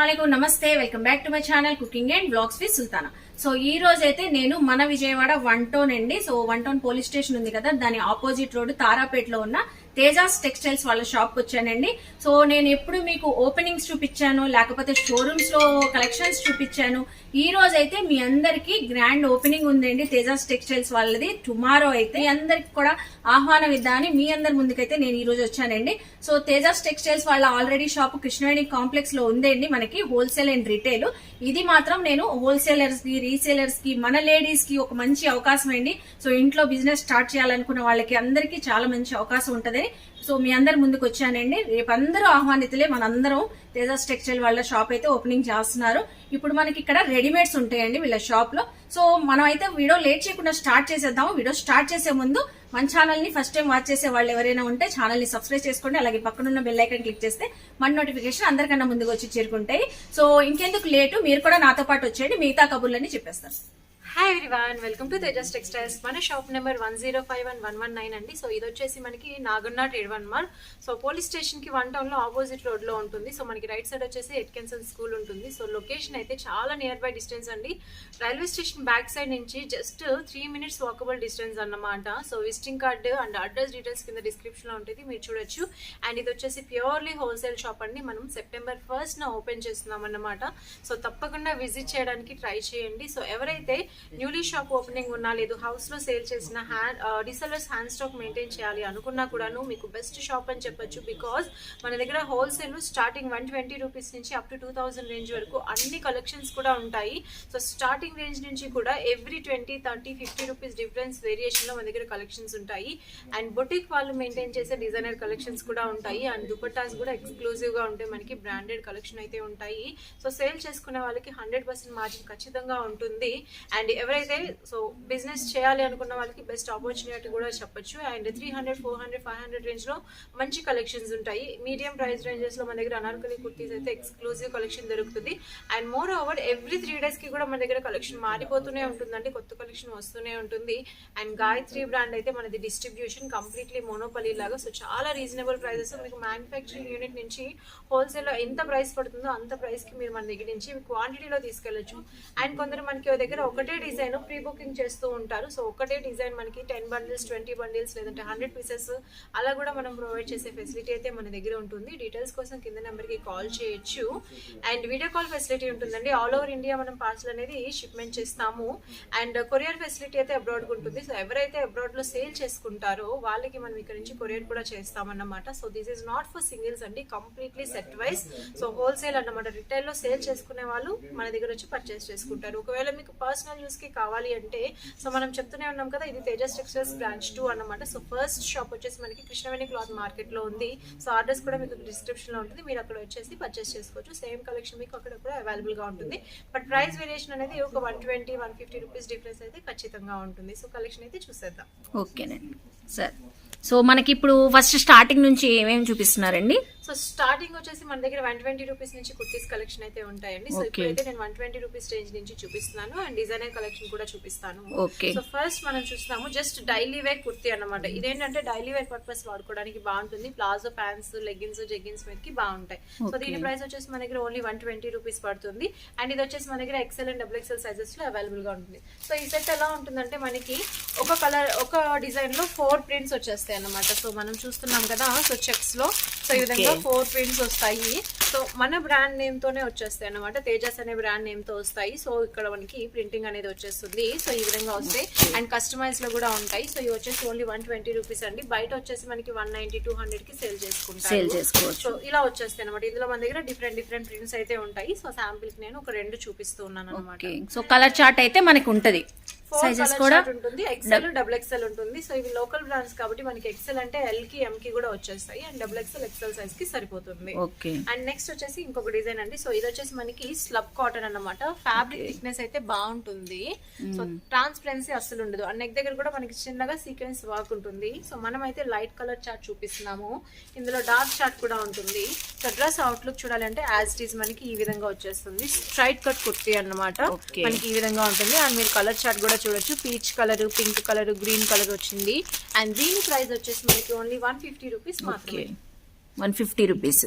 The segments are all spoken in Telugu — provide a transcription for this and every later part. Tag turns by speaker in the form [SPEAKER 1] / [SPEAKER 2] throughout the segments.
[SPEAKER 1] अस्सलामुअलैकुम नमस्ते welcome back to my channel cooking and blogs with Sultana. So ఈ రోజు అయితే నేను మన విజయవాడ 1 టౌన్ అండి। సో 1 టౌన్ పోలీస్ స్టేషన్ ఉంది కదా, దాని ఆపోజిట్ రోడ్ తారాపేటలో ఉన్న తేజాస్ టెక్స్టైల్స్ వాళ్ళ షాప్ వచ్చానండి। సో నేను ఎప్పుడు మీకు ఓపెనింగ్స్ చూపించాను, లేకపోతే షోరూమ్స్ లో కలెక్షన్స్ చూపించాను। ఈ రోజు అయితే మీ అందరికి గ్రాండ్ ఓపెనింగ్ ఉందండి తేజాస్ టెక్స్టైల్స్ వాళ్ళది। టుమారో అయితే మీ అందరికి కూడా ఆహ్వానం ఇద్దామని మీ అందరి ముందుకైతే నేను ఈ రోజు వచ్చానండి। సో తేజాస్ టెక్స్టైల్స్ వాళ్ళ ఆల్రెడీ షాప్ కృష్ణవేణి కాంప్లెక్స్ లో ఉందండి మనకి హోల్సేల్ అండ్ రిటైల్। ఇది మాత్రం నేను హోల్సేలర్స్ కి రీసేలర్స్ కి మన లేడీస్ కి ఒక మంచి అవకాశం అండి। సో ఇంట్లో బిజినెస్ స్టార్ట్ చేయాలనుకున్న వాళ్ళకి అందరికీ చాలా మంచి అవకాశం ఉంటది। సో మీ అందరి ముందుకు వచ్చానండి। రేపు అందరూ ఆహ్వానితులే, మనందరం తేజాస్ టెక్స్టైల్ వాళ్ళ షాప్ అయితే ఓపెనింగ్ చేస్తున్నారు। ఇప్పుడు మనకి ఇక్కడ రెడీమేడ్స్ ఉంటాయండి వీళ్ళ షాప్ లో। సో మనం అయితే వీడియో లేట్ చేయకుండా స్టార్ట్ చేసేద్దాము। వీడియో స్టార్ట్ చేసే ముందు మన ఛానల్ ని ఫస్ట్ టైం వాచ్ చేసే వాళ్ళు ఎవరైనా ఉంటే ఛానల్ ని సబ్స్క్రైబ్ చేసుకోండి, అలాగే పక్కనున్న బెల్ ఐకాన్ క్లిక్ చేస్తే మన నోటిఫికేషన్ అందరికన్నా ముందుకు వచ్చి చేరుకుంటాయి। సో ఇంకెందుకు లేటు, మీరు కూడా నాతో పాటు వచ్చేయండి, మిగతా కబుర్లన్నీ చెప్పేస్తాను।
[SPEAKER 2] Hi everyone, welcome to Tejas textiles. మన షాప్ నెంబర్ 105 and 119 అండి। సో ఇది వచ్చేసి మనకి నాగర్నా trade mall. So police station కి 1 టౌన్ లో ఆపోజిట్ రోడ్ లో ఉంటుంది। సో మనకి రైట్ సైడ్ వచ్చేసి ఎట్కెన్సన్ స్కూల్ ఉంటుంది। సో లొకేషన్ అయితే చాలా నియర్ బై డిస్టెన్స్ అండి, రైల్వే స్టేషన్ బ్యాక్ సైడ్ నుంచి జస్ట్ 3 minutes వాకబుల్ డిస్టెన్స్ అన్నమాట। So visiting card and address details కింద డిస్క్రిప్షన్ లో ఉంటుంది, మీరు చూడొచ్చు। అండ్ ఇది వచ్చేసి ప్యూర్లీ హోల్సేల్ షాప్ అండి, మనం సెప్టెంబర్ 1st ఓపెన్ చేస్తున్నాం అన్నమాట। సో తప్పకుండా విజిట్ చేయడానికి ట్రై చేయండి। సో ఎవరైతే న్యూలీ షాప్ ఓపెనింగ్ ఉన్నా, లేదు హౌస్ లో సేల్ చేసిన రీసెల్లర్స్ హ్యాండ్ స్టాక్ మెయింటైన్ చేయాలి అనుకున్నా కూడాను మీకు బెస్ట్ షాప్ అని చెప్పొచ్చు। బికాస్ మన దగ్గర హోల్సేల్ స్టార్టింగ్ 120 రూపీస్ నుంచి అప్ టు 2000 రేంజ్ వరకు అన్ని కలెక్షన్స్ కూడా ఉంటాయి। సో స్టార్టింగ్ రేంజ్ నుంచి కూడా ఎవ్రీ 20, 30, 50 రూపీస్ డిఫరెన్స్ వేరియేషన్ లో మన దగ్గర కలెక్షన్స్ ఉంటాయి। అండ్ బొటిక్ వాళ్ళు మెయింటైన్ చేసే డిజైనర్ కలెక్షన్స్ కూడా ఉంటాయి। అండ్ దుపట్టాస్ కూడా ఎక్స్క్లూజివ్ గా ఉంటాయి, మనకి బ్రాండెడ్ కలెక్షన్ అయితే ఉంటాయి। సో సేల్ చేసుకునే వాళ్ళకి 100% మార్జిన్ ఖచ్చితంగా ఉంటుంది। అండ్ ఎవరైతే సో బిజినెస్ చేయాలి అనుకున్న వాళ్ళకి బెస్ట్ ఆపర్చునిటీ కూడా చెప్పొచ్చు। అండ్ 300, 400, 500 రేంజ్ లో మంచి కలెక్షన్స్ ఉంటాయి। మీడియం ప్రైస్ రేంజెస్ లో మన దగ్గర అనార్కలి కుర్తీస్ అయితే ఎక్స్క్లూజివ్ కలెక్షన్ దొరుకుతుంది। And more over every 3 days కి కూడా మన దగ్గర కలెక్షన్ మారిపోతూనే ఉంటుందండి, కొత్త కలెక్షన్ వస్తూనే ఉంటుంది। అండ్ గాయత్రి బ్రాండ్ అయితే మనది డిస్ట్రిబ్యూషన్ కంప్లీట్లీ మోనోపలీ లాగా, సో చాలా రీజనబుల్ ప్రైజెస్ మీకు మ్యానుఫ్యాక్చరింగ్ యూనిట్ నుంచి హోల్సేల్ లో ఎంత ప్రైస్ పడుతుందో అంత ప్రైస్ కి మీరు మన దగ్గర నుంచి క్వాంటిటీలో తీసుకెళ్లొచ్చు। అండ్ కొందరు మనకి దగ్గర ఒకటే డిజైన్ ప్రీ బుకింగ్ చేస్తూ ఉంటారు। సో ఒకటే డిజైన్ మనకి 10 bundles, 20 bundles లేదంటే 100 pieces అలా కూడా మనం ప్రొవైడ్ చేసే ఫెసిలిటీ అయితే మన దగ్గర ఉంటుంది। డీటెయిల్స్ కోసం కింద నెంబర్ కి కాల్ చేయొచ్చు। అండ్ వీడియో కాల్ ఫెసిలిటీ ఉంటుందండి, ఆల్ ఓవర్ ఇండియా మనం పార్సల్ అనేది షిప్మెంట్ చేస్తాము। అండ్ కొరియర్ ఫెసిలిటీ అయితే అబ్రాడ్ ఉంటుంది। సో ఎవరైతే అబ్రాడ్ లో సేల్ చేసుకుంటారో వాళ్ళకి మనం ఇక్కడ నుంచి కొరియర్ కూడా చేస్తామన్నమాట। So this is not for singles అండి, completely set wise. So wholesale అన్నమాట, రిటైల్ లో సేల్ చేసుకునే వాళ్ళు మన దగ్గర వచ్చి పర్చేస్ చేసుకుంటారు। ఒకవేళ మీకు పర్సనల్ యూస్ కి కావాలి అంటే సో మనం చెప్తూనే ఉన్నాం కదా, ఇది తేజస్ టెక్స్టైల్స్ బ్రాంచ్ 2 అన్నమాట। సో ఫస్ట్ షాప్ వచ్చేసి మనకి కృష్ణవేణి క్లాత్ మార్కెట్ లో ఉంది। సో అడ్రస్ కూడా మీకు డిస్క్రిప్షన్ లో ఉంటుంది, మీరు అక్కడ వచ్చేసి పర్చేస్ చేసుకోవచ్చు। సేమ్ కలెక్షన్ మీకు అక్కడ కూడా అవైలబుల్ గా ఉంటుంది, బట్ ప్రైస్ వేరియేషన్ అనేది ఒక 120, 150 రూపీస్ డిఫరెన్స్ అయితే ఖచ్చితంగా ఉంటుంది। సో కలెక్షన్ అయితే చూసేద్దాం।
[SPEAKER 1] ఓకేనండి సార్। సో మనకి ఇప్పుడు ఫస్ట్ స్టార్టింగ్ నుంచి ఏమేమి చూపిస్తున్నారండి?
[SPEAKER 2] సో స్టార్టింగ్ వచ్చేసి మన దగ్గర 120 రూపీస్ నుంచి కుర్తీస్ కలెక్షన్ అయితే ఉంటాయండి। సో ఇప్పుడైతే నేను 120 రూపీస్ రేంజ్ నుంచి చూపిస్తున్నాను, అండ్ డిజైనర్ కలెక్షన్ కూడా చూపిస్తాను। సో ఫస్ట్ మనం చూస్తున్నాము జస్ట్ డైలీ వేర్ కుర్తీ అన్నమాట। ఇదేంటంటే డైలీ వేర్ పర్పస్ వాడుకోవడానికి బాగుంటుంది, ప్లాజో ప్యాంట్స్, లెగ్గిన్స్, జెగ్గిన్స్ మీదకి బాగుంటాయి। సో దీని ప్రైస్ వచ్చేసి మన దగ్గర ఓన్లీ 120 రూపీస్ పడుతుంది। అండ్ ఇది వచ్చేసి మన దగ్గర ఎక్సెల్ అండ్ XXL సైజెస్ లో అవైలబుల్ గా ఉంటుంది। సో ఈ సెట్ ఎలా ఉంటుందంటే మనకి ఒక కలర్, ఒక డిజైన్ లో 4 ప్రింట్స్ వచ్చేస్తాయి అన్నమాట। సో మనం చూస్తున్నాం కదా, సో చెక్స్ లో సో ఈ విధంగా 4 ప్రింట్స్ వస్తాయి। సో మన బ్రాండ్ నేమ్ తోనే వచ్చేస్తాయి అన్నమాట, తేజస్ అనే బ్రాండ్ నేమ్ తో వస్తాయి। సో ఇక్కడ మనకి ప్రింటింగ్ అనేది వచ్చేస్తుంది, సో ఈ విధంగా వస్తాయి। అండ్ కస్టమైజ్ లో కూడా ఉంటాయి। సో ఇవి వచ్చేసి ఓన్లీ 120 రూపీస్ అండి, బయట వచ్చేసి మనకి 190, 200 కి సేల్ చేసుకుంటారు। సో ఇలా వచ్చేస్తాయి అనమాట। ఇందులో మన దగ్గర డిఫరెంట్ ప్రింట్స్ అయితే ఉంటాయి। సో శాంపిల్ కి నేను ఒక 2 చూపిస్తూ ఉన్నాను అనమాట।
[SPEAKER 1] సో కలర్ చార్ట్ అయితే మనకి ఉంటది, సైజెస్ కూడా
[SPEAKER 2] ఉంటుంది, XL, XXL ఉంటుంది। సో ఇవి లోకల్ బ్రాండ్స్ కాబట్టి మనకి XL అంటే L కి, M కి కూడా వచ్చేస్తాయి, అండ్ XXL, XL సైజ్ కి సరిపోతుంది। అండ్ నెక్స్ట్ వచ్చేసి ఇంకొక డిజైన్ అండి। సో ఇది వచ్చేసి మనకి స్లబ్ కాటన్ అన్నమాట, ఫ్యాబ్రిక్ థిక్నెస్ అయితే బాగుంటుంది। సో ట్రాన్స్పరెన్సీ అస్సలు ఉండదు, అండ్ నెక్ దగ్గర కూడా మనకి చిన్నగా సీక్వెన్స్ వర్క్ ఉంటుంది। సో మనం అయితే లైట్ కలర్ చార్ట్ చూపిస్తున్నాము, ఇందులో డార్క్ చార్ట్ కూడా ఉంటుంది। సో డ్రెస్ అవుట్లుక్ చూడాలంటే యాజ్ ఇట్ ఈస్ మనకి ఈ విధంగా వచ్చేస్తుంది, స్ట్రైట్ కట్ కుర్తీ అన్నమాట, మనకి ఈ విధంగా ఉంటుంది। అండ్ మీరు కలర్ చార్ట్ కూడా చూడొచ్చు, peach colour, pink colour, green colour వచ్చింది। అండ్ దీని ప్రైస్ వచ్చేసి మనకి ఓన్లీ 150 రూపీస్ మాత్రమే।
[SPEAKER 1] 150 రూపీస్।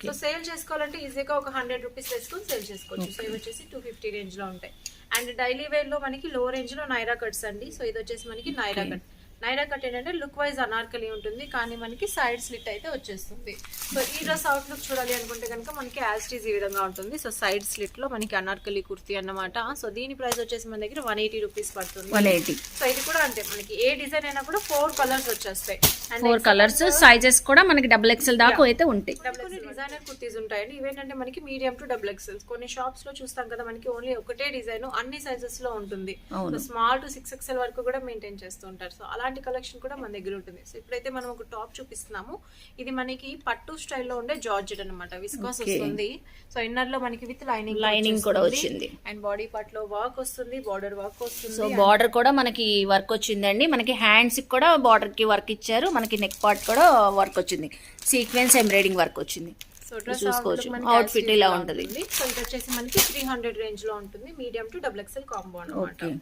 [SPEAKER 2] సో సేల్ చేసుకోవాలంటే ఈజీగా ఒక 100 రూపీస్ వేసుకొని సేల్ చేసుకోవచ్చు. సో ఇవి వచ్చేసి 250 రేంజ్ లో ఉంటాయి. అండ్ డైలీ వేర్ లో మనకి లో రేంజ్ లో నైరా కట్స్ అండి. సో ఇది వచ్చేసి మనకి నైరా కట్. నైరా కట్ ఏంటంటే లుక్ వైజ్ అనార్కలి ఉంటుంది, కానీ మనకి సైడ్ స్లిట్ అయితే వచ్చేస్తుంది. సో ఈ డ్రెస్ అవుట్ లుక్ చూడాలి అనుకుంటే కనుక మనకి యాస్టీజ్ ఈ విధంగా ఉంటుంది. సో సైడ్ స్లిట్ లో మనకి అనార్కలి కుర్తీ అన్నమాట. సో దీని ప్రైస్ వచ్చేసి మన దగ్గర 180 రూపీస్ పడుతుంది.
[SPEAKER 1] 180.
[SPEAKER 2] సో ఇది కూడా అంతే, మనకి ఏ డిజైన్ అయినా కూడా 4 కలర్స్ వచ్చేస్తాయి.
[SPEAKER 1] 4 కలర్స్, సైజెస్ కూడా మనకి XXL దాకా అయితే ఉంటాయి.
[SPEAKER 2] కొన్ని డిజైనర్ కుర్తీస్ ఉంటాయండి. ఇవేంటంటే మనకి మీడియం టు XXL. కొన్ని షాప్స్ లో చూస్తాం కదా మనకి ఓన్లీ ఒకటే డిజైన్ అన్ని సైజెస్ లో ఉంటుంది. సో స్మాల్ టు 6XL వరకు కూడా మెయింటైన్ చేస్తూ ఉంటారు. సో అలాంటి కలెక్షన్ కూడా మన దగ్గర ఉంటుంది. సో ఇప్పుడైతే మనం ఒక టాప్ చూపిస్తున్నాము. ఇది మనకి పట్టు స్టైల్లో ఉండే జార్జెట్ అన్నమాట. విస్కాస్ వస్తుంది. సో ఇన్నర్ లో మనకి విత్ లైనింగ్
[SPEAKER 1] కూడా వచ్చింది.
[SPEAKER 2] అండ్ బాడీ పార్ట్ లో వర్క్ వస్తుంది, బార్డర్ వర్క్ వస్తుంది.
[SPEAKER 1] సో బార్డర్ కూడా మనకి వర్క్ వచ్చిందండి. మనకి హ్యాండ్స్ కి కూడా బార్డర్ కి వర్క్ ఇచ్చారు. మనకి నెక్ పార్ట్ కూడా వర్క్ వచ్చింది, సీక్వెన్స్ ఎంబ్రాయిడింగ్ వర్క్ వచ్చింది.
[SPEAKER 2] సో డ్రెస్
[SPEAKER 1] చూసుకోవచ్చు, అవుట్ ఫిట్ ఇలా ఉంటుంది.
[SPEAKER 2] సో ఇది వచ్చేసి మనకి 300 రేంజ్ లో ఉంటుంది, మీడియం టు XXL కాంబో అన్నమాట.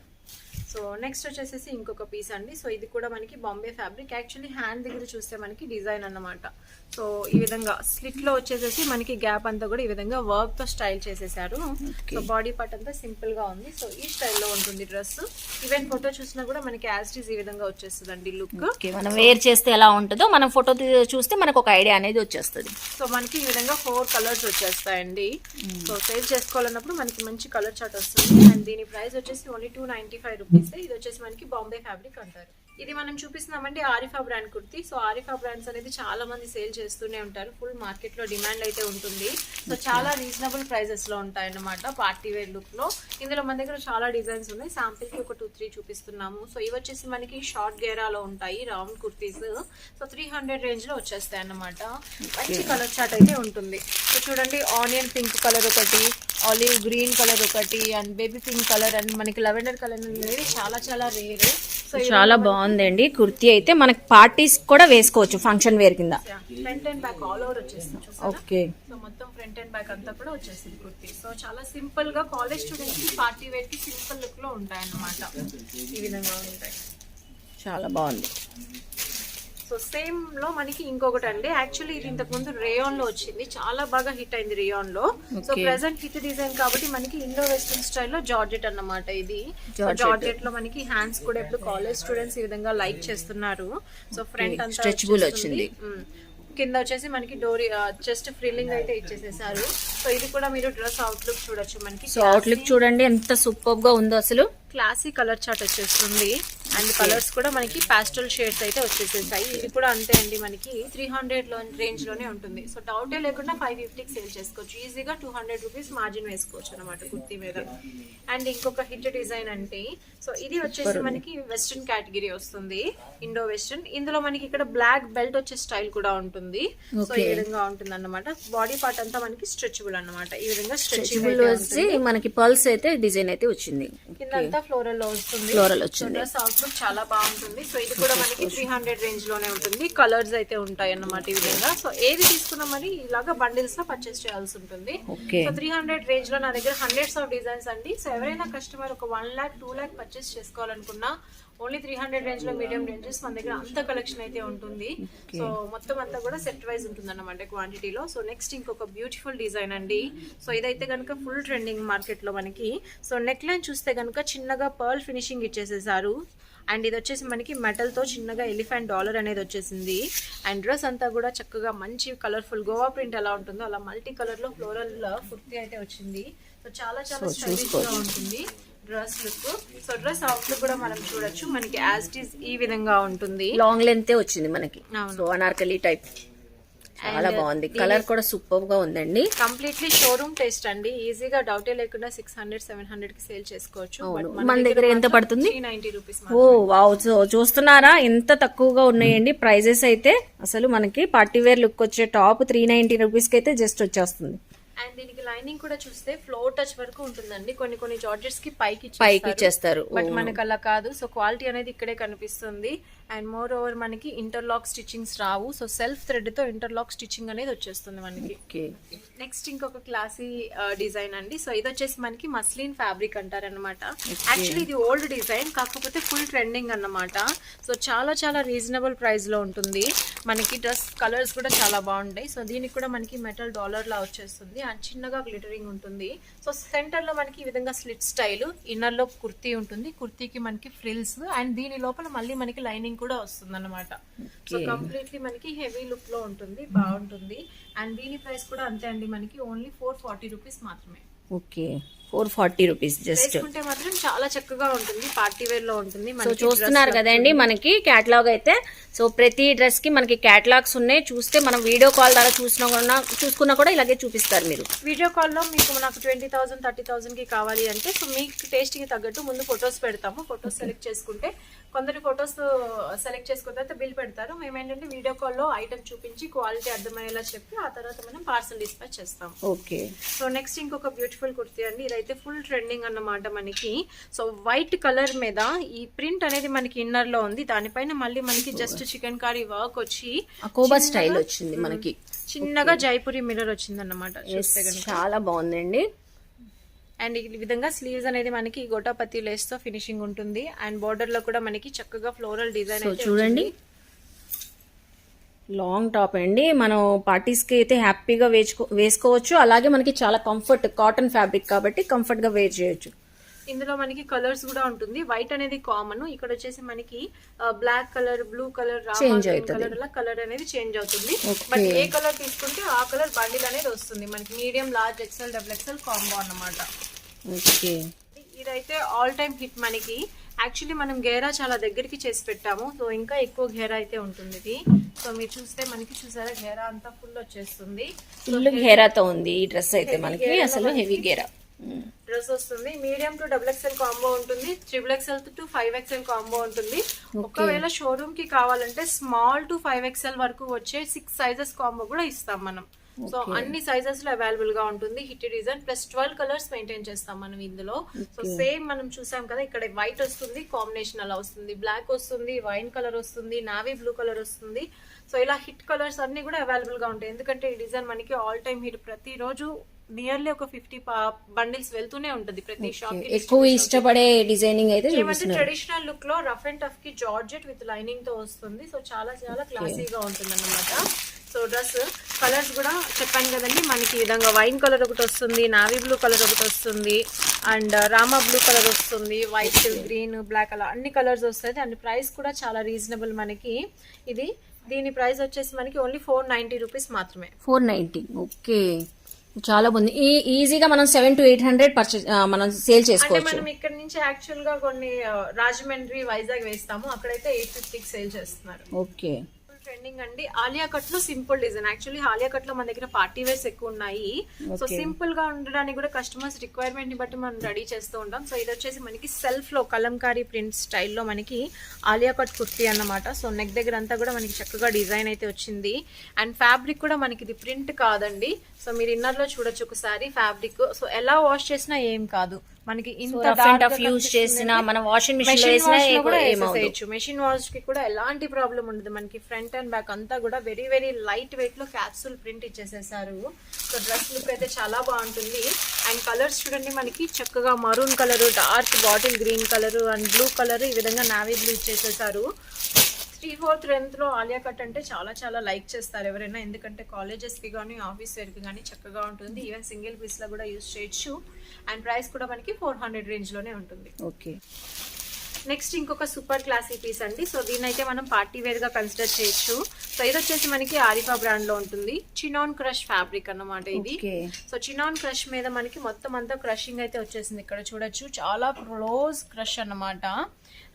[SPEAKER 2] సో నెక్స్ట్ వచ్చేసి ఇంకొక పీస్ అండి. సో ఇది కూడా మనకి బాంబే ఫ్యాబ్రిక్. యాక్చువల్లీ హ్యాండ్ దగ్గర చూస్తే మనకి డిజైన్ అన్నమాట. సో ఈ విధంగా స్లిట్ లో వచ్చేసేసి మనకి గ్యాప్ అంతా కూడా ఈ విధంగా వర్క్ తో స్టైల్ చేసేసారు. సో బాడీ పార్ట్ అంతా సింపుల్ గా ఉంది. సో ఈ స్టైల్లో ఉంటుంది డ్రెస్. ఈవెన్ ఫోటో చూసినా కూడా మనకి యాస్టీస్ ఈ విధంగా వచ్చేస్తుంది లుక్.
[SPEAKER 1] మనం వేర్ చేస్తే ఎలా ఉంటుందో మనం ఫోటో చూస్తే మనకు ఒక ఐడియా అనేది వచ్చేస్తుంది.
[SPEAKER 2] సో మనకి ఈ విధంగా 4 కలర్స్ వచ్చేస్తాయండి. సో సేల్ చేసుకోవాలన్నప్పుడు మనకి మంచి కలర్ చార్ట్ వస్తుంది. అండ్ దీని ప్రైస్ వచ్చేసి ఓన్లీ 295 రూపీస్. ఇది వచ్చేసి మనకి బాంబే ఫ్యాబ్రిక్ అంటారు. ఇది మనం చూపిస్తున్నామండి Arifa brand kurti. So Arifa brands అనేది చాలా మంది సేల్ చేస్తూనే ఉంటారు. ఫుల్ మార్కెట్ లో డిమాండ్ అయితే ఉంటుంది. సో చాలా రీజనబుల్ ప్రైసెస్ లో ఉంటాయి అన్నమాట పార్టీ వేర్ లుక్ లో. ఇందులో మన దగ్గర చాలా డిజైన్స్ ఉన్నాయి. శాంపిల్ కి ఒక 2-3 చూపిస్తున్నాము. సో ఇవి వచ్చేసి మనకి షార్ట్ గేరాలో ఉంటాయి రౌండ్ కుర్తీస్. సో 300 రేంజ్ లో వచ్చేస్తాయి అన్నమాట. మంచి కలర్ చార్ట్ అయితే ఉంటుంది. సో చూడండి, ఆనియన్ పింక్ కలర్ ఒకటి, ఆలివ్ గ్రీన్ కలర్ ఒకటి, and baby pink colour, and మనకి లెవెండర్ కలర్ అనేది చాలా చాలా రేర్. సో
[SPEAKER 1] చాలా బాగుందండి కుర్తీ అయితే. మనకి పార్టీస్ కూడా వేసుకోవచ్చు ఫంక్షన్ వేర్ కింద.
[SPEAKER 2] Front and back all over వచ్చేస్తుంది.
[SPEAKER 1] ఓకే.
[SPEAKER 2] సో మొత్తం ఫ్రంట్ అండ్ బ్యాక్ అంతా కూడా వచ్చేసింది కుర్తీ. సో చాలా సింపుల్ గా కాలేజ్ స్టూడెంట్స్ కి పార్టీ వేర్ కి సింపుల్ లుక్ లో ఉంటాయి అన్నమాట. ఈ విధంగా ఉంటాయి.
[SPEAKER 1] చాలా బాగుంది.
[SPEAKER 2] సో సేమ్ లో మనకి ఇంకొకటి అండి. యాక్చువల్లీ ఇది ఇంతకు ముందు రేయాన్ లో వచ్చింది, చాలా బాగా హిట్ అయింది రేయాన్ లో. సో ప్రెసెంట్ హిట్ డిజైన్ కాబట్టి మనకి ఇండో వెస్టర్న్ స్టైల్లో జార్జెట్ అన్నమాట. ఇది జార్జెట్ లో మనకి హ్యాండ్స్ కూడా ఇప్పుడు కాలేజ్ స్టూడెంట్స్ ఈ విధంగా లైక్ చేస్తున్నారు. సో ఫ్రంట్ అంతా
[SPEAKER 1] స్ట్రెచబుల్ వచ్చింది.
[SPEAKER 2] కింద వచ్చేసి మనకి డోరీ జస్ట్ ఫ్రిల్లింగ్ అయితే ఇచ్చేసేసారు. సో ఇది కూడా మీరు డ్రెస్ అవుట్లుక్ చూడొచ్చు మనకి.
[SPEAKER 1] సో అవుట్లుక్ చూడండి ఎంత సూపర్ గా ఉందో అసలు.
[SPEAKER 2] క్లాసీ కలర్ చార్ట్ వచ్చేస్తుంది. అండ్ కలర్స్ కూడా మనకి పాస్టల్ షేడ్స్ అయితే వచ్చేసేసాయి. ఇది కూడా అంతే అండి, మనకి 300 రేంజ్ లోనే ఉంటుంది. సో డౌటే లేకుండా 550కి సేల్ చేసుకోవచ్చు. ఈజీగా 200 రూపీస్ మార్జిన్ వేసుకోవచ్చు అనమాట కుర్తీ మీద. అండ్ ఇంకొక హిట్ డిజైన్ అంటే, సో ఇది వచ్చేసి మనకి వెస్ట్రన్ కేటగిరీ వస్తుంది, ఇండో వెస్ట్రన్. ఇందులో మనకి ఇక్కడ బ్లాక్ బెల్ట్ వచ్చే స్టైల్ కూడా ఉంటుంది. సో ఈ విధంగా ఉంటుంది అన్నమాట. బాడీ పార్ట్ అంతా మనకి స్ట్రెచబుల్ అన్నమాట. ఈ విధంగా స్ట్రెచబుల్
[SPEAKER 1] వచ్చి మనకి పల్స్ అయితే డిజైన్ అయితే వచ్చింది.
[SPEAKER 2] కింద ఫ్లోరల్ లో వస్తుంది.
[SPEAKER 1] ఫ్లోరల్ వచ్చింది.
[SPEAKER 2] డ్రెస్ అవుట్లుక్ చాలా బాగుంటుంది. సో ఇది కూడా మనకి 300 రేంజ్ లోనే ఉంటుంది. కలర్స్ అయితే ఉంటాయి అన్నమాట ఈ విధంగా. సో ఏది తీసుకున్నా మరి ఇలాగా బండిల్స్ లో పర్చేస్ చేయాల్సి ఉంటుంది. సో 300 రేంజ్ లో నా దగ్గర హండ్రెడ్స్ ఆఫ్ డిజైన్స్ అండి. సో ఎవరైనా కస్టమర్ ఒక 1 lakh 2 lakh పర్చేస్ చేసుకోవాలనుకున్నా ఓన్లీ 300 రేంజ్ లో మీడియం రేంజెస్ మన దగ్గర అంత కలెక్షన్ అయితే ఉంటుంది. సో మొత్తం అంతా కూడా సెట్ వైజ్ ఉంటుంది అన్నమాట క్వాంటిటీలో. సో నెక్స్ట్ ఇంకొక బ్యూటిఫుల్ డిజైన్ అండి. సో ఇదైతే కనుక ఫుల్ ట్రెండింగ్ మార్కెట్ లో మనకి. సో నెక్ లైన్ చూస్తే కనుక చిన్నగా పర్ల్ ఫినిషింగ్ ఇచ్చేసేసారు. అండ్ ఇది వచ్చేసి మనకి మెటల్ తో చిన్నగా ఎలిఫెంట్ డాలర్ అనేది వచ్చేసింది. అండ్ డ్రెస్ అంతా కూడా చక్కగా మంచి కలర్ఫుల్ గోవా ప్రింట్ ఎలా ఉంటుందో అలా మల్టీ కలర్ లో ఫ్లోరల్ కుర్తీ అయితే వచ్చింది. సో చాలా చాలా స్టైలిష్ గా ఉంటుంది dress look. So dress outlook కూడా మనం చూడొచ్చు. మనకి యాజ్ ఇట్ ఈస్ ఈ విధంగా ఉంటుంది.
[SPEAKER 1] లాంగ్ లెంత్ వచ్చింది మనకి. సో అనార్కలి టైప్ చాలా బాగుంది. కలర్ కూడా సూపర్ గా ఉందండి.
[SPEAKER 2] కంప్లీట్లీ షోరూమ్ టేస్ట్ అండి. ఈజీగా డౌటే లేకుండా 600-700 కి సేల్ చేసుకోవచ్చు.
[SPEAKER 1] మన దగ్గర ఎంత పడుతుంది?
[SPEAKER 2] 390 రూపీస్.
[SPEAKER 1] ఓ వావ్. సో చూస్తున్నారా ఎంత తక్కువగా ఉన్నాయండి ప్రైజెస్ అయితే. అసలు మనకి పార్టీ వేర్ లుక్ వచ్చే టాప్ 390 రూపీస్ కి అయితే జస్ట్ వచ్చేస్తుంది.
[SPEAKER 2] అండ్ దీనికి లైనింగ్ కూడా చూస్తే ఫ్లోర్ టచ్ వరకు ఉంటుందండి. కొన్ని జార్జెట్స్ కి పైకి
[SPEAKER 1] ఇచ్చేస్తారు,
[SPEAKER 2] బట్ మనకు అలా కాదు. సో క్వాలిటీ అనేది ఇక్కడే కనిపిస్తుంది. అండ్ మోర్ ఓవర్ మనకి ఇంటర్లాక్ స్టిచ్చింగ్స్ రావు. సో సెల్ఫ్ థ్రెడ్ తో ఇంటర్లాక్ స్టిచ్చింగ్ అనేది వచ్చేస్తుంది మనకి. నెక్స్ట్ ఇంకొక క్లాసీ డిజైన్ అండి. సో ఇది వచ్చేసి మనకి మస్లిన్ ఫ్యాబ్రిక్ అంటారనమాట. యాక్చువల్లీ ఇది ఓల్డ్ డిజైన్, కాకపోతే ఫుల్ ట్రెండింగ్ అన్నమాట. సో చాలా చాలా రీజనబుల్ ప్రైస్ లో ఉంటుంది. మనకి డ్రెస్ కలర్స్ కూడా చాలా బాగుంటాయి. సో దీనికి కూడా మనకి మెటల్ డాలర్ లా వచ్చేస్తుంది అండ్ చిన్నగా గ్లిటరింగ్ ఉంటుంది. సో సెంటర్ లో మనకి ఈ విధంగా స్లిట్ స్టైల్, ఇన్నర్ లో కుర్తీ ఉంటుంది, కుర్తీకి మనకి ఫ్రిల్స్ అండ్ దీని లోపల మళ్ళీ మనకి లైనింగ్ కూడా వస్తుంది అన్నమాట. సో కంప్లీట్లీ మనకి హెవీ లుక్ లో ఉంటుంది, బాగుంటుంది. అండ్ దీని ప్రైస్ కూడా అంతే అండి, మనకి ఓన్లీ 440 రూపీస్ మాత్రమే.
[SPEAKER 1] Okay, 440 rupees just.
[SPEAKER 2] వేసుకుంటే మాత్రం చాలా చక్కగా ఉంటుంది, పార్టీ వేర్ లో ఉంటుంది.
[SPEAKER 1] సో చూస్తున్నారు కదండి మనకి క్యాటలాగ్ అయితే. సో ప్రతి డ్రెస్ కి మనకి క్యాటలాగ్స్ ఉన్నాయి. చూస్తే మనం వీడియో కాల్ ద్వారా చూసుకున్నా కూడా ఇలాగే చూపిస్తారు మీరు.
[SPEAKER 2] వీడియో కాల్ లో మీకు నాకు 20,000 30,000 కి కావాలి అంటే సో మీకు టేస్ట్ కి తగ్గట్టు ముందు ఫొటోస్ పెడతాము. ఫొటోస్ సెలెక్ట్ చేసుకుంటే కొందరి ఫొటోస్ సెలెక్ట్ చేసుకున్న తర్వాత బిల్ పెడతారు. మేము ఏంటంటే వీడియో కాల్ లో ఐటమ్ చూపించి క్వాలిటీ అర్థమయ్యేలా చెప్పి ఆ తర్వాత మనం పార్సల్ డిస్పాచ్ చేస్తాం.
[SPEAKER 1] ఓకే.
[SPEAKER 2] సో నెక్స్ట్ ఇంకొక బ్యూటిఫుల్ కుర్తీ అండి. ఇదైతే ఫుల్ ట్రెండింగ్ అన్నమాట మనకి. సో వైట్ కలర్ మీద ఈ ప్రింట్ అనేది మనకి ఇన్నర్ లో ఉంది, దానిపైన మళ్ళీ మనకి జస్ట్ చికెన్ కారీ వర్క్ వచ్చి
[SPEAKER 1] కోబా స్టైల్ వచ్చింది మనకి.
[SPEAKER 2] చిన్నగా జైపూరి మిర్రర్ వచ్చింది అన్నమాట.
[SPEAKER 1] చాలా బాగుందండి.
[SPEAKER 2] అండ్ ఈ విధంగా స్లీవ్స్ అనేది మనకి గోటాపతి లేస్ తో ఫినిషింగ్ ఉంటుంది. అండ్ బోర్డర్ లో కూడా మనకి చక్కగా ఫ్లోరల్ డిజైన్ అయితే
[SPEAKER 1] చూడండి. లాంగ్ టాప్ అండి, మనం పార్టీస్ కి అయితే హ్యాపీగా వేసుకోవచ్చు. అలాగే మనకి చాలా కంఫర్ట్, కాటన్ ఫ్యాబ్రిక్ కాబట్టి కంఫర్ట్ గా వేర్ చేయొచ్చు.
[SPEAKER 2] ఇందులో మనకి కలర్స్ కూడా ఉంటుంది. వైట్ అనేది కామన్, ఇక్కడ వచ్చేసి మనకి black colour, blue colour, colour అలా కలర్ అనేది చేంజ్ అవుతుంది. బట్ ఏ కలర్ తీసుకుంటే ఆ కలర్ బండిల్ అనేది వస్తుంది మనకి. Medium, large, XL, double XL combo అన్నమాట. ఇదైతే ఆల్ టైమ్ హిట్ మనకి. యాక్చువల్లీ మనం గేరా చాలా దగ్గరికి చేసి పెట్టాము. సో ఇంకా ఎక్కువ గేరా అయితే ఉంటుంది ఇది. సో మీరు చూస్తే మనకి చూసారా గేరా అంతా ఫుల్ వచ్చేస్తుంది.
[SPEAKER 1] ఫుల్ గేరాతో ఉంది ఈ డ్రెస్ అయితే మనకి. అసలు హెవీ గేరా
[SPEAKER 2] డ్రెస్ వస్తుంది. Medium to double XL combo ఉంటుంది, triple XL to 5XL combo ఉంటుంది. ఒకవేళ షోరూమ్ కి కావాలంటే స్మాల్ టు 5XL వరకు వచ్చే 6 సైజెస్ కాంబో కూడా ఇస్తాం మనం. సో అన్ని సైజెస్ లో అవైలబుల్ గా ఉంటుంది. Hit design plus 12 colours maintain చేస్తాం మనం ఇందులో. సో సేమ్ మనం చూసాం కదా, ఇక్కడ వైట్ వస్తుంది, కాంబినేషన్ అలా వస్తుంది, బ్లాక్ వస్తుంది, వైన్ కలర్ వస్తుంది, నావీ బ్లూ కలర్ వస్తుంది. సో ఇలా హిట్ కలర్స్ అన్ని కూడా అవైలబుల్ గా ఉంటాయి. ఎందుకంటే ఈ డిజైన్ మనకి ఆల్ టైమ్ హిట్. ప్రతి రోజు నియర్లీ ఒక 50 బండిల్స్ వెళ్తూనే ఉంటుంది ప్రతి షాప్ కి.
[SPEAKER 1] ఎక్కువ ఇష్టపడే డిజైనింగ్ అయితే
[SPEAKER 2] ట్రెడిషనల్ లుక్ లో రఫ్ అండ్ టఫ్ కి జార్జెట్ విత్ లైనింగ్ తో వస్తుంది. సో చాలా చాలా క్లాసీగా ఉంటుంది అన్నమాట. సో డ్రెస్ కలర్స్ కూడా చెప్పాను కదండి, మనకి ఈ విధంగా వైన్ కలర్ ఒకటి వస్తుంది, నావీ బ్లూ కలర్ ఒకటి వస్తుంది, అండ్ రామా బ్లూ కలర్ వస్తుంది, వైట్, గ్రీన్, బ్లాక్ అలా అన్ని కలర్స్ వస్తాయి. అండ్ ప్రైస్ కూడా చాలా రీజనబుల్ మనకి. దీని ప్రైస్ వచ్చేసి మనకి ఓన్లీ 490 రూపీస్ మాత్రమే.
[SPEAKER 1] 490. ఓకే, చాలా బాగుంది. ఈజీగా మనం 700 to 800 పర్చేస్ మనం సేల్ చేసుకోవచ్చు.
[SPEAKER 2] మనం ఇక్కడ నుంచి యాక్చువల్ గా కొన్ని రాజమండ్రి, వైజాగ్ వేస్తాము, అక్కడైతే 850కి సేల్ చేస్తున్నారు.
[SPEAKER 1] ఓకే.
[SPEAKER 2] ట్రెండింగ్ అండి. ఆలియా కట్ లో simple design. Actually Alia cut లో మన దగ్గర పార్టీ వేర్స్ ఎక్కువ ఉన్నాయి. సో సింపుల్ గా ఉండడానికి కూడా కస్టమర్స్ రిక్వైర్మెంట్ ని బట్టి మనం రెడీ చేస్తూ ఉంటాం. సో ఇది వచ్చేసి మనకి సెల్ఫ్ లో కలంకారీ ప్రింట్ స్టైల్లో మనకి ఆలియా కట్ కుర్తీ అన్నమాట. సో నెక్ దగ్గర అంతా కూడా మనకి చక్కగా డిజైన్ అయితే వచ్చింది. అండ్ ఫ్యాబ్రిక్ కూడా మనకి ఇది ప్రింట్ కాదండి. సో మీరు ఇన్నర్ లో చూడొచ్చు ఒకసారి ఫ్యాబ్రిక్. సో ఎలా వాష్ చేసినా ఏం కాదు మనకి. ఇంత
[SPEAKER 1] యూజ్ చేసినా మనం వాషింగ్ మెషిన్ లో వేసినా కూడా
[SPEAKER 2] వేసేయచ్చు. మెషిన్ వాష్ కి కూడా ఎలాంటి ప్రాబ్లం ఉండదు మనకి. ఫ్రంట్ అండ్ బ్యాక్ అంతా కూడా వెరీ వెరీ లైట్ వెయిట్ లో క్యాప్సూల్ ప్రింట్ ఇచ్చేసేసారు. సో డ్రెస్ లుక్ అయితే చాలా బాగుంటుంది. అండ్ కలర్స్ చూడండి, మనకి చక్కగా maroon colour, dark bottle green colour and blue colour, ఈ విధంగా నావీ బ్లూ ఇచ్చేసేసారు. 3/4 లెంత్ లో ఆలియా కట్ అంటే చాలా చాలా లైక్ చేస్తారు ఎవరైనా. ఎందుకంటే కాలేజెస్ కి కానీ ఆఫీస్ వేర్ కి కానీ చక్కగా ఉంటుంది. ఈవెన్ సింగిల్ పీస్ లో కూడా యూజ్ చేయొచ్చు. అండ్ ప్రైస్ కూడా మనకి 400 రేంజ్ లోనే ఉంటుంది.
[SPEAKER 1] ఓకే.
[SPEAKER 2] నెక్స్ట్ ఇంకొక సూపర్ క్లాసీ పీస్ అండి. సో దీని అయితే మనం పార్టీ వేర్ గా కన్సిడర్ చేయొచ్చు. సో ఇది వచ్చేసి మనకి ఆరిఫా బ్రాండ్ లో ఉంటుంది. చినాన్ క్రష్ ఫ్యాబ్రిక్ అన్నమాట ఇది. సో చినాన్ క్రష్ మీద మనకి మొత్తం అంతా క్రషింగ్ అయితే వచ్చేసింది. ఇక్కడ చూడొచ్చు, చాలా క్లోజ్ క్రష్ అన్నమాట.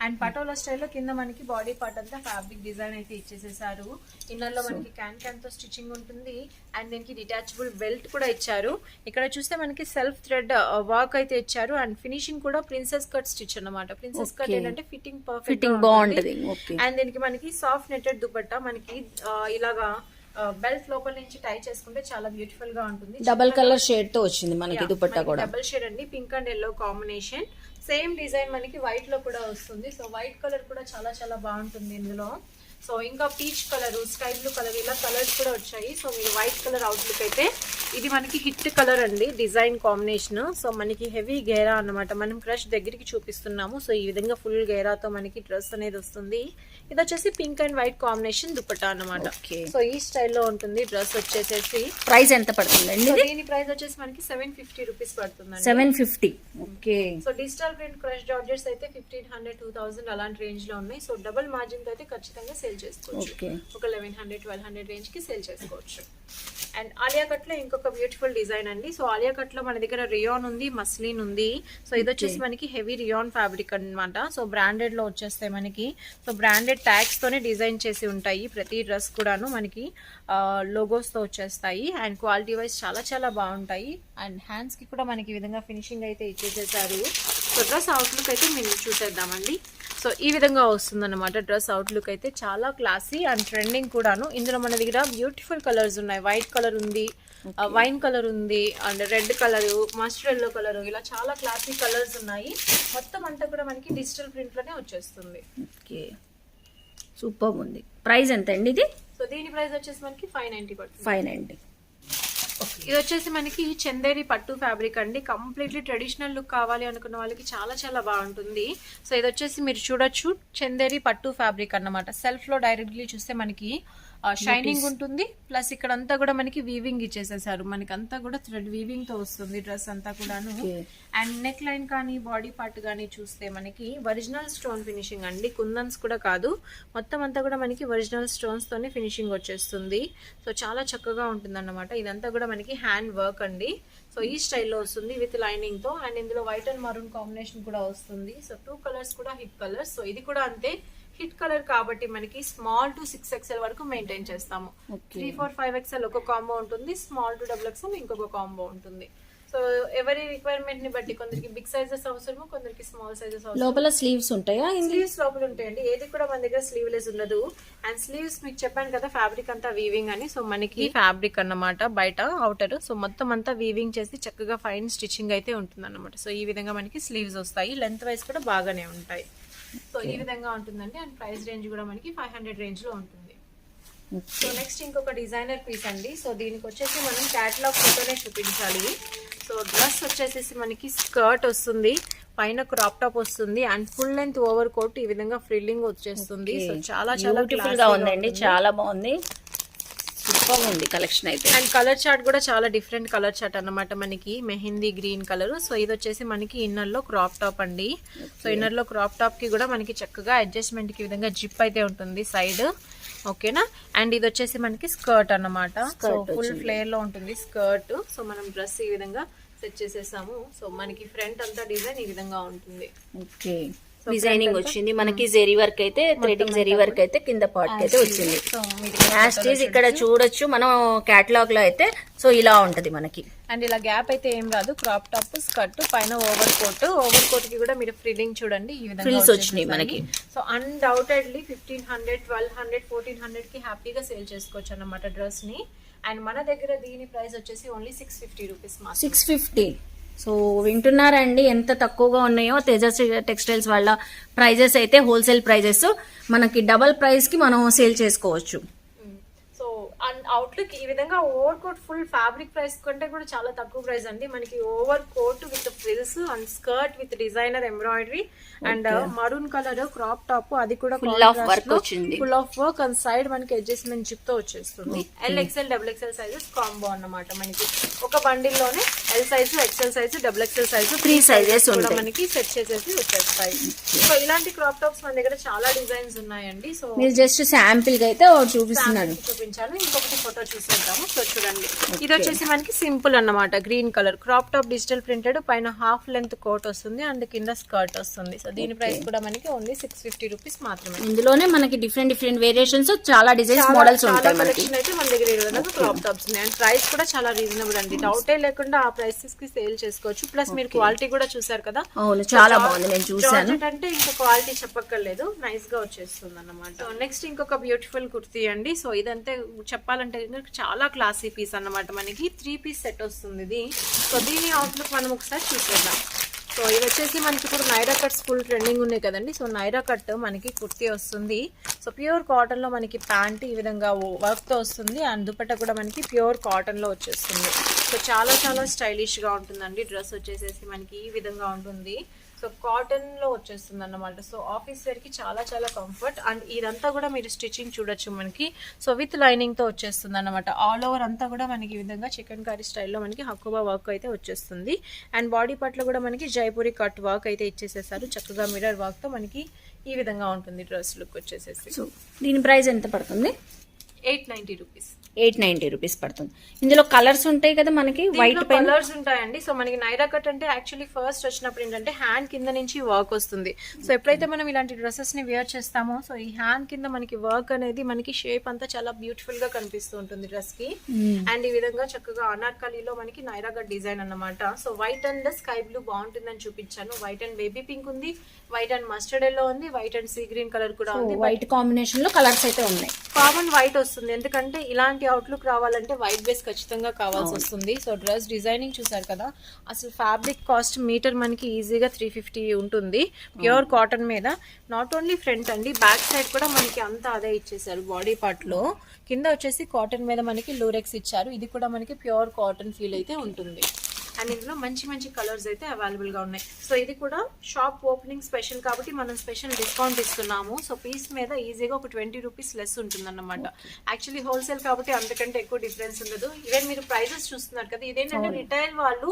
[SPEAKER 2] అండ్ పటోలా స్టైల్లో కింద మనకి బాడీ పార్ట్ అంతా ఫ్యాబ్రిక్ డిజైన్ అయితే ఇచ్చేసేసారు. ఇన్నర్ లో మనకి క్యాన్ తో స్టిచ్చింగ్ ఉంటుంది. అండ్ దీనికి డిటాచబుల్ బెల్ట్ కూడా ఇచ్చారు. ఇక్కడ చూస్తే మనకి సెల్ఫ్ థ్రెడ్ వర్క్ అయితే ఇచ్చారు. అండ్ ఫినిషింగ్ కూడా ప్రిన్సెస్ కట్ స్టిచ్ అన్నమాట. ప్రిన్సెస్ కట్ ఏంటంటే ఫిట్టింగ్ పర్ఫెక్ట్ బాగుంటుంది. అండ్ దీనికి మనకి సాఫ్ట్ నెటెడ్ దుపట్టా మనకి ఇలాగా బెల్ట్ లోపల నుంచి టై చేసుకుంటే చాలా బ్యూటిఫుల్ గా ఉంటుంది.
[SPEAKER 1] డబుల్ కలర్ షేడ్ తో వచ్చింది మనకి దుపట్టా కూడా.
[SPEAKER 2] డబుల్ షేడ్ అండి, pink and yellow combination. Same design మనకి వైట్ లో కూడా వస్తుంది. సో వైట్ కలర్ కూడా చాలా చాలా బాగుంటుంది ఇందులో. సో ఇంకా peach colour, sky blue colour, ఇలా కలర్స్ కూడా వచ్చాయి. సో మీరు వైట్ కలర్ అవుట్లుక్ అయితే ఇది మనకి హిట్ కలర్ అండి, డిజైన్ కాంబినేషన్. సో మనకి హెవీ గేరా అన్నమాట, మనం క్రష్ దగ్గరికి చూపిస్తున్నాము. సో ఈ విధంగా ఫుల్ గేరాతో మనకి డ్రెస్ అనేది వస్తుంది. ఇది వచ్చేసి pink and white combination dupatta అన్నమాట. సో ఈ స్టైల్లో ఉంటుంది డ్రెస్ వచ్చేసేసి.
[SPEAKER 1] ప్రైస్ ఎంత పడుతుందండి?
[SPEAKER 2] దీని ప్రైస్ వచ్చేసి మనకి 750 రూపీస్ పడుతుంది.
[SPEAKER 1] 750. Okay.
[SPEAKER 2] So digital print crush georgettes అయితే 1500, 2000 అలాంటి రేంజ్ లో ఉన్నాయి. సో డబుల్ మార్జిన్ తో అయితే ఖచ్చితంగా సేల్ చేసుకోవచ్చు. ఒక 1100, 1200 రేంజ్ కి సేల్ చేసుకోవచ్చు. అండ్ ఆలియా కట్ లో ఇంకొక బ్యూటిఫుల్ డిజైన్ అండి. సో ఆలియా కట్ లో మన దగ్గర రియాన్ ఉంది, మస్లిన్ ఉంది. సో ఇది వచ్చేసి మనకి హెవీ రియాన్ ఫ్యాబ్రిక్ అన్నమాట. సో బ్రాండెడ్ లో వచ్చేస్తాయి మనకి. సో బ్రాండెడ్ ట్యాగ్స్ తోనే డిజైన్ చేసి ఉంటాయి ప్రతి డ్రెస్ కూడాను, మనకి లోగోస్ తో వచ్చేస్తాయి. అండ్ క్వాలిటీ వైజ్ చాలా చాలా బాగుంటాయి. అండ్ హ్యాండ్స్ కి కూడా మనకి ఈ విధంగా ఫినిషింగ్ అయితే ఇచ్చేసేసారు. సో డ్రెస్ అవుట్లుక్ అయితే మేము చూసేద్దామండి. సో ఈ విధంగా వస్తుంది అనమాట డ్రెస్ అవుట్లుక్ అయితే, చాలా క్లాసీ అండ్ ట్రెండింగ్ కూడాను. ఇందులో మన దగ్గర బ్యూటిఫుల్ కలర్స్ ఉన్నాయి. వైట్ కలర్ ఉంది, వైన్ కలర్ ఉంది, and red colour, mustard yellow colour, ఇలా చాలా క్లాసీ కలర్స్ ఉన్నాయి. మొత్తం అంతా కూడా మనకి డిజిటల్ ప్రింట్ లోనే వచ్చేస్తుంది.
[SPEAKER 1] ఓకే, సూపర్ ఉంది. ప్రైస్ ఎంత అండి ఇది?
[SPEAKER 2] సో దీని ప్రైస్ వచ్చేసి మనకి 590 పడుతుంది.
[SPEAKER 1] 590.
[SPEAKER 2] ఇది వచ్చేసి మనకి చందేరి పట్టు ఫ్యాబ్రిక్ అండి. కంప్లీట్లీ ట్రెడిషనల్ లుక్ కావాలి అనుకున్న వాళ్ళకి చాలా చాలా బాగుంటుంది. సో ఇది వచ్చేసి మీరు చూడొచ్చు, చందేరి పట్టు ఫ్యాబ్రిక్ అన్నమాట. సెల్ఫ్ లో డైరెక్ట్లీ చూస్తే మనకి షైనింగ్ ఉంటుంది, ప్లస్ ఇక్కడ అంతా కూడా మనకి వీవింగ్ ఇచ్చేసేసారు. మనకి అంతా కూడా థ్రెడ్ వీవింగ్ తో వస్తుంది డ్రెస్ అంతా కూడాను. అండ్ నెక్ లైన్ కానీ బాడీ పార్ట్ కానీ చూస్తే మనకి ఒరిజినల్ స్టోన్ ఫినిషింగ్ అండి, కుందన్స్ కూడా కాదు. మొత్తం అంతా కూడా మనకి ఒరిజినల్ స్టోన్స్ తోనే ఫినిషింగ్ వచ్చేస్తుంది. సో చాలా చక్కగా ఉంటుంది అన్నమాట. ఇదంతా కూడా మనకి హ్యాండ్ వర్క్ అండి. సో ఈ స్టైల్లో వస్తుంది విత్ లైనింగ్ తో. అండ్ ఇందులో వైట్ అండ్ మరూన్ కాంబినేషన్ కూడా వస్తుంది. సో 2 కలర్స్ కూడా హిట్ కలర్స్. సో ఇది కూడా అంతే, హిట్ కలర్ కాబట్టి మనకి స్మాల్ టు 6XL వరకు మెయింటైన్ చేస్తాము. 3, 4, 5XL ఒక కాంబో ఉంటుంది, స్మాల్ టు XXL ఇంకొక కాంబో ఉంటుంది. సో ఎవరి రిక్వైర్మెంట్ ని బట్టి కొందరికి బిగ్ సైజెస్ అవసరము, కొందరికి స్మాల్ సైజెస్ అవసరం.
[SPEAKER 1] లోపల స్లీవ్స్ ఉంటాయా?
[SPEAKER 2] స్లీవ్స్ లోపల ఉంటాయండి, ఏది కూడా మన దగ్గర స్లీవ్లెస్ ఉండదు. అండ్ స్లీవ్స్ మీకు చెప్పాను కదా ఫ్యాబ్రిక్ అంతా వీవింగ్ అని. సో మనకి ఫ్యాబ్రిక్ అన్నమాట బయట అవుటర్. సో మొత్తం అంతా వీవింగ్ చేసి చక్కగా ఫైన్ స్టిచ్చింగ్ అయితే ఉంటుంది అన్నమాట. సో ఈ విధంగా మనకి స్లీవ్స్ వస్తాయి, లెంత్ వైజ్ కూడా బాగానే ఉంటాయి. సో ఈ విధంగా ఉంటుందండి. అండ్ ప్రైస్ రేంజ్ కూడా మనకి 500 రేంజ్ లో ఉంటుంది. సో నెక్స్ట్ ఇంకొక డిజైనర్ పీస్ అండి. సో దీనికి వచ్చేసి మనం క్యాటలాగ్ ఫోటోనే చూపించాలి. సో డ్రెస్ వచ్చేసి మనకి స్కర్ట్ వస్తుంది, పైన క్రాప్ టాప్ వస్తుంది, and full length overcoat ఈ విధంగా ఫ్రిల్లింగ్ వచ్చేస్తుంది. సో చాలా చాలా
[SPEAKER 1] బ్యూటిఫుల్ గా ఉందండి, చాలా బాగుంది, సూపర్ ఉంది కలెక్షన్ అయితే.
[SPEAKER 2] అండ్ కలర్ చార్ట్ కూడా చాలా డిఫరెంట్ కలర్ చార్ట్ అన్నమాట, మనకి మెహందీ గ్రీన్ కలర్. సో ఇది వచ్చేసి మనకి ఇన్నర్ లో క్రాప్ టాప్ అండి. సో ఇన్నర్ లో క్రాప్ టాప్ కి కూడా మనకి చక్కగా అడ్జస్ట్మెంట్ కి విధంగా జిప్ అయితే ఉంటుంది సైడ్, ఓకేనా. అండ్ ఇది వచ్చేసి మనకి స్కర్ట్ అన్నమాట. సో ఫుల్ ఫ్లేర్ లో ఉంటుంది స్కర్ట్. సో మనం డ్రెస్ ఈ విధంగా సెట్ చేసేసాము. సో మనకి ఫ్రంట్ అంతా డిజైన్ ఈ విధంగా ఉంటుంది.
[SPEAKER 1] ఓకే, డిజైనింగ్ వచ్చింది మనకి. జెరీ వర్క్ అయితే, థ్రెడింగ్ జెరీ వర్క్ అయితే కింద పార్ట్ అయితే వచ్చింది. యాస్టీజ్ ఇక్కడ చూడొచ్చు మనం కేటలాగ్ లో అయితే. సో ఇలా ఉంటది మనకి.
[SPEAKER 2] అండ్ ఇలా గ్యాప్ అయితే ఏం రాదు, క్రాప్ టాప్ స్కర్ట్ పైన ఓవర్ కోట్. ఓవర్ కోట్ కి కూడా మీరు ఫ్రిల్లింగ్ చూడండి ఈ విధంగా
[SPEAKER 1] ఫ్రిల్స్ వచ్చినాయి మనకి.
[SPEAKER 2] సో అన్డౌటెడ్లీ 1500, 1200, 1400 కి హ్యాపీగా సేల్ చేసుకోవచ్చు అన్నమాట డ్రెస్ ని. అండ్ మన దగ్గర దీని ప్రైస్ వచ్చేసి ఓన్లీ 650 రూపీస్.
[SPEAKER 1] 650. సో వింటున్నారండి ఎంత తక్కువగా ఉన్నాయో తేజస్ టెక్స్టైల్స్ వాళ్ళ ప్రైజెస్ అయితే. హోల్సేల్ ప్రైజెస్ మనకి డబల్ ప్రైస్ కి మనం సేల్ చేసుకోవచ్చు.
[SPEAKER 2] సో అండ్ అవుట్లుక్ ఈ విధంగా overcoat full fabric price కంటే కూడా చాలా తక్కువ ప్రైస్ అండి. మనకి overcoat with frills and skirt with designer embroidery and maroon colour crop top, అది కూడా
[SPEAKER 1] ఫుల్ ఆఫ్ వర్క్ వచ్చింది.
[SPEAKER 2] Full of work and side మనకి అడ్జస్ట్మెంట్ జిప్ తో వచ్చేస్తుంది. LXL, XXL సైజెస్ కాంబో అన్నమాట. మనకి ఒక బండిల్ లోనే L size, XL size, XXL size
[SPEAKER 1] 3 sizes
[SPEAKER 2] కూడా మనకి సెట్ చేసేసి వచ్చేస్తాయి. సో ఇలాంటి క్రాప్ టాప్స్ మన దగ్గర చాలా డిజైన్స్ ఉన్నాయండి. సో
[SPEAKER 1] మీరు జస్ట్ శాంపిల్ గా అయితే చూపిస్తున్నాను,
[SPEAKER 2] చూపించాను. ఇంకొకటి ఫోటో చూసేద్దాము. సో చూడండి, ఇది వచ్చేసి మనకి సింపుల్ అన్నమాట, green colour crop top digital printed, పైన హాఫ్ లెంత్ కోట్ వస్తుంది అండ్ కింద స్కర్ట్ వస్తుంది. సో దీని ప్రైస్ కూడా మనకి ఓన్లీ 650 రూపీస్ మాత్రమే.
[SPEAKER 1] ఇందులోనే మనకి డిఫరెంట్ వేరియేషన్స్, చాలా డిజైన్స్, మోడల్స్ ఉంటాయి మనకి.
[SPEAKER 2] అయితే మన దగ్గర 20 క్రాప్ టాప్స్ ఉన్నాయి అండ్ ప్రైస్ కూడా చాలా రీజనబుల్ అండి. డౌటే లేకుండా ఆ ప్రైసెస్ కి సేల్ చేసుకోవచ్చు. ప్లస్ మీరు క్వాలిటీ కూడా చూసారు కదా.
[SPEAKER 1] అవును, చాలా బాగుంది, నేను చూసాను.
[SPEAKER 2] అంటే ఇంకా క్వాలిటీ చెప్పక్కర్లేదు, నైస్ గా వచ్చేస్తుంది అన్నమాట. సో నెక్స్ట్ ఇంకొక బ్యూటిఫుల్ కుర్తీ అండి. సో ఇదంతే చెప్పాలంటే చాలా క్లాసీ పీస్ అన్నమాట. మనకి 3 పీస్ సెట్ వస్తుంది ఇది. సో దీని అవుట్లుక్ మనం ఒకసారి చూసేద్దాం. సో ఇది వచ్చేసి మనకి ఇప్పుడు నైరా కట్స్ ఫుల్ ట్రెండింగ్ ఉన్నాయి కదండి. సో నైరా కట్ మనకి కుర్తీ వస్తుంది. సో ప్యూర్ కాటన్ లో మనకి ప్యాంట్ ఈ విధంగా వర్క్ తో వస్తుంది అండ్ దుపట్టా కూడా మనకి ప్యూర్ కాటన్ లో వచ్చేస్తుంది. సో చాలా చాలా స్టైలిష్ గా ఉంటుందండి. డ్రెస్ వచ్చేసేసి మనకి ఈ విధంగా ఉంటుంది. సో కాటన్ లో వచ్చేస్తుంది అన్నమాట. సో ఆఫీస్ వేర్ కి చాలా చాలా కంఫర్ట్ అండ్ ఇదంతా కూడా మీరు స్టిచ్చింగ్ చూడొచ్చు మనకి. సో విత్ లైనింగ్ తో వచ్చేస్తుంది అన్నమాట. ఆల్ ఓవర్ అంతా కూడా మనకి ఈ విధంగా చికెన్ కర్రీ స్టైల్లో మనకి హక్కుబా వర్క్ అయితే వచ్చేస్తుంది. అండ్ బాడీ పార్ట్ లో కూడా మనకి జైపూరి కట్ వర్క్ అయితే ఇచ్చేసేసారు. చక్కగా మిర్రర్ వర్క్ తో మనకి ఈ విధంగా ఉంటుంది డ్రెస్ లుక్ వచ్చేసేసి.
[SPEAKER 1] సో దీని ప్రైస్ ఎంత పడుతుంది?
[SPEAKER 2] 890 రూపీస్.
[SPEAKER 1] 890 రూపీస్ పడుతుంది. ఇందులో కలర్స్ ఉంటాయి కదా మనకి, వైట్
[SPEAKER 2] కలర్స్ ఉంటాయండి. సో మనకి నైరా కట్ అంటే యాక్చువల్లీ ఫస్ట్ వచ్చినప్పుడు ఏంటంటే హ్యాండ్ కింద నుంచి వర్క్ వస్తుంది. సో ఎప్పుడైతే మనం ఇలాంటి డ్రెస్సెస్ ని వేర్ చేస్తామో సో ఈ హ్యాండ్ కింద మనకి వర్క్ అనేది మనకి షేప్ అంతా చాలా బ్యూటిఫుల్ గా కనిపిస్తూ ఉంటుంది డ్రెస్ కి. అండ్ ఈ విధంగా చక్కగా అనార్కలీలో మనకి నైరా కట్ డిజైన్ అన్నమాట. So white and sky blue బాగుంటుందని చూపించాను. వైట్ అండ్ బేబీ పింక్ ఉంది, వైట్ అండ్ మస్టర్డ్ ఎల్లో ఉంది, white and sea green colour కూడా ఉంది.
[SPEAKER 1] వైట్ కాంబినేషన్ లో కలర్స్ అయితే ఉన్నాయి.
[SPEAKER 2] కామన్ వైట్ వస్తుంది ఎందుకంటే ఇలాంటి అవుట్లుక్ రావాలంటే వైట్ బేస్ ఖచ్చితంగా కావాల్సి వస్తుంది. సో డ్రెస్ డిజైనింగ్ చూసారు కదా, అసలు ఫ్యాబ్రిక్ కాస్ట్ మీటర్ మనకి ఈజీగా 350 ఉంటుంది ప్యూర్ కాటన్ మీద. నాట్ ఓన్లీ ఫ్రంట్ అండి, బ్యాక్ సైడ్ కూడా మనకి అంతా అదే ఇచ్చేసారు. బాడీ పార్ట్ లో కింద వచ్చేసి కాటన్ మీద మనకి లూరెక్స్ ఇచ్చారు. ఇది కూడా మనకి ప్యూర్ కాటన్ ఫీల్ అయితే ఉంటుంది. అండ్ ఇందులో మంచి మంచి కలర్స్ అయితే అవైలబుల్ గా ఉన్నాయి. సో ఇది కూడా షాప్ ఓపెనింగ్ స్పెషల్ కాబట్టి మనం స్పెషల్ డిస్కౌంట్ ఇస్తున్నాము. సో పీస్ మీద ఈజీగా ఒక 20 రూపీస్ లెస్ ఉంటుంది అన్నమాట. యాక్చువల్లీ హోల్సేల్ కాబట్టి అంతకంటే ఎక్కువ డిఫరెన్స్ ఉండదు. ఈవెన్ మీరు ప్రైజెస్ చూస్తున్నారు కదా, ఇదేంటంటే రిటైల్ వాళ్ళు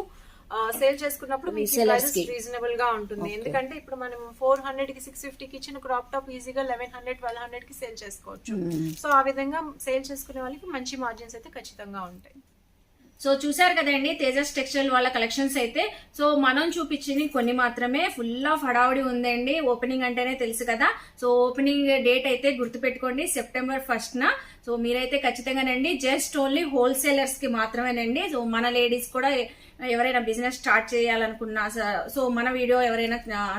[SPEAKER 2] సేల్ చేసుకున్నప్పుడు మీకు ప్రైజెస్ రీజనబుల్ గా ఉంటుంది. ఎందుకంటే ఇప్పుడు మనం 400 కి 650 కి ఇచ్చిన క్రాప్ టాప్ ఈజీగా 1100 1200 కి సేల్ చేసుకోవచ్చు. సో ఆ విధంగా సేల్ చేసుకునే వాళ్ళకి మంచి మార్జిన్స్ అయితే ఖచ్చితంగా ఉంటాయి.
[SPEAKER 1] సో చూసారు కదండి తేజస్ టెక్స్టైల్ వాళ్ళ కలెక్షన్స్ అయితే. సో మనం చూపించింది కొన్ని మాత్రమే, ఫుల్ ఆఫ్ హడావుడి ఉందండి. ఓపెనింగ్ అంటేనే తెలుసు కదా. సో ఓపెనింగ్ డేట్ అయితే గుర్తుపెట్టుకోండి, September 1st. సో మీరైతే ఖచ్చితంగానండి జస్ట్ ఓన్లీ హోల్సేలర్స్ కి మాత్రమేనండి. సో మన లేడీస్ కూడా ఎవరైనా బిజినెస్ స్టార్ట్ చేయాలనుకున్నా, సో మన వీడియో ఎవరైనా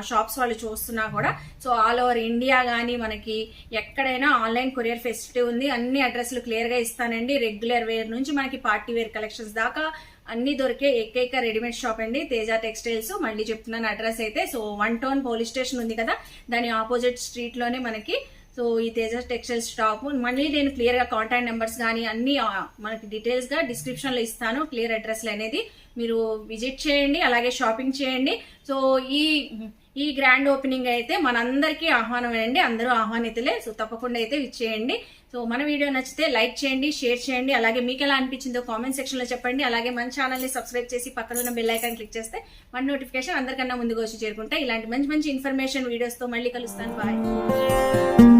[SPEAKER 1] షాప్స్ వాళ్ళు చూస్తున్నా కూడా సో ఆల్ ఓవర్ ఇండియా గానీ మనకి ఎక్కడైనా ఆన్లైన్ కొరియర్ ఫెసిలిటీ ఉంది. అన్ని అడ్రస్లు క్లియర్ గా ఇస్తానండి. రెగ్యులర్ వేర్ నుంచి మనకి పార్టీ వేర్ కలెక్షన్స్ దాకా అన్ని దొరికే ఏకైక రెడీమేడ్ షాప్ అండి తేజ టెక్స్టైల్స్. మళ్ళీ చెప్తున్నాను అడ్రస్ అయితే. సో 1 టౌన్ పోలీస్ స్టేషన్ ఉంది కదా, దాని ఆపోజిట్ స్ట్రీట్ లోనే మనకి సో ఈ తేజ టెక్స్టైల్స్ స్టాప్. మళ్ళీ నేను క్లియర్ గా కాంటాక్ట్ నెంబర్స్ కానీ అన్ని మనకి డీటెయిల్స్ గా డిస్క్రిప్షన్ లో ఇస్తాను. క్లియర్ అడ్రస్లు అనేది మీరు విజిట్ చేయండి, అలాగే షాపింగ్ చేయండి. సో ఈ గ్రాండ్ ఓపెనింగ్ అయితే మనందరికీ ఆహ్వానమేనండి, అందరూ ఆహ్వానితులే. సో తప్పకుండా అయితే విచ్చేయండి. సో మన వీడియో నచ్చితే లైక్ చేయండి, షేర్ చేయండి, అలాగే మీకు ఎలా అనిపించిందో కామెంట్ సెక్షన్ లో చెప్పండి. అలాగే మన ఛానల్ ని సబ్స్క్రైబ్ చేసి పక్కన ఉన్న బెల్ ఐకాన్ క్లిక్ చేస్తే మన నోటిఫికేషన్ అందరికన్నా ముందుగా వచ్చి చేరుకుంటే ఇలాంటి మంచి మంచి ఇన్ఫర్మేషన్ వీడియోస్ తో మళ్ళీ కలుస్తాను. బాయ్.